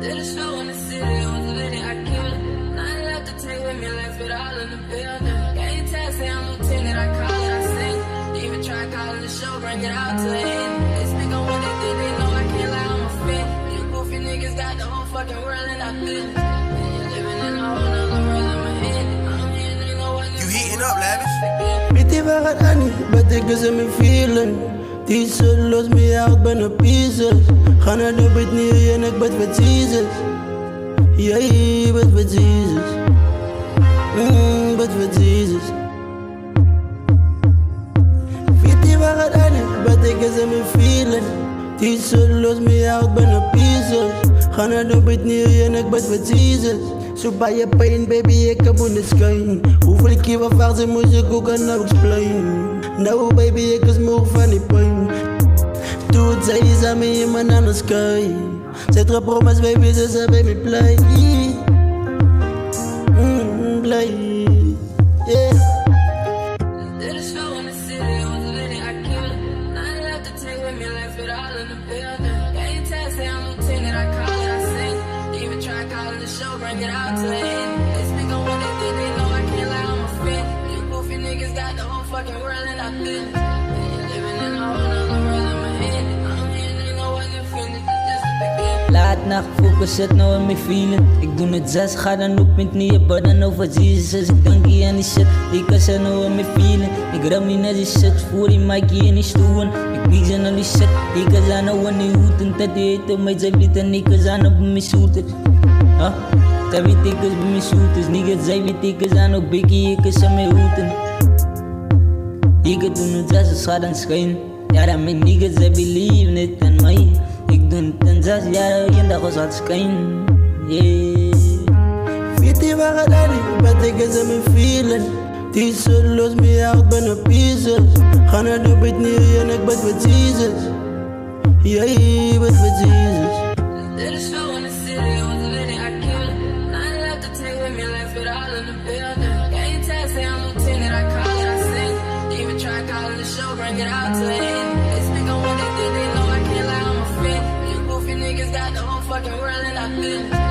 Did a show in the city, it was lit, I killed it. Nothing left to take with me, left it all in the building. Game test, say I'm lieutenant, I call it, I sing. Even try calling the show, bring it out to the end. They speak on what they did, they know I can't lie, I'm a fit. You goofy niggas got the whole fucking world in our business. And you're living in a whole nother world in my head. I'm here, they know what You heating up, Lavish? Weet je waar het aan is? But ik is in mijn feeling. Die zullen los me out, ben op pieces. Ga naar de bed neer en ik bid voor Jesus. Yeah, bid voor Jesus. Bid voor Jesus. Weet je waar het aan is? But ik is in mijn feeling. Die zullen los me out, ben op pieces. Ga naar de bed neer en ik bid voor Jesus. So by your pain, baby, ik heb on the sky. Hoeveel keer wat vaart ze moest ik ook aan nou explain. Nou baby, ik is moe van die pijn. Toen zij is aan me in mijn aan de sky. Zij trap promise baby, ze zei bij me play. Play, yeah. Did a show in the city, it was lit, I killed it. Nothing left to take with me, left it all in the building. Game test, say I'm lieutenant, I call it, I sing. Even try calling the show, bring it out to the end. They speak on what they did, they know I can't lie, I'm a fit. You goofy niggas got the whole fucking world in our business. And you're living in a whole nother world in my head. I'm here, they know what you're feeling, just a begin. Laat nacht focus, zet nou in mijn feeling. Ik doe het 6, ga dan ook met niet maar dan over Jesus. Ik denk hier aan die shit, ik kan ze nou in mijn feeling. Ik ram niet naar die shit, voor die Mikey en die stoelen. Ik wies aan al die shit, ik kan ze nou in die hoed. En dat die eten mij zij weet en ik kan ze nou bij mijn shooters. Dat weet ik is bij mijn shooters. Niggas, zij weet ik is aan ook biggie, ik is aan mijn hoeden. Ik doe het 6, dus ga dan schijn. Ja, dan mijn niggas, zij believe it in mij. Ik doe het en 6 jaar, één dag was het schijn. Yeah. Weet je waar het aan is? But ik is in mijn feeling. Die zullen los me out, ben op pieces. Ga naar de bed neer en ik bid voor Jesus. Yeah, bid voor Jesus. Did a show in the city, it was lit, I killed it. Nothing left to take with me, left it all in the building. Game test, say I'm lieutenant, I call it, I sing. Even try calling the show, bring it out to the end. They speak on what they did, they know I can't lie, I'm a fit. You goofy niggas got the whole fucking world in our business.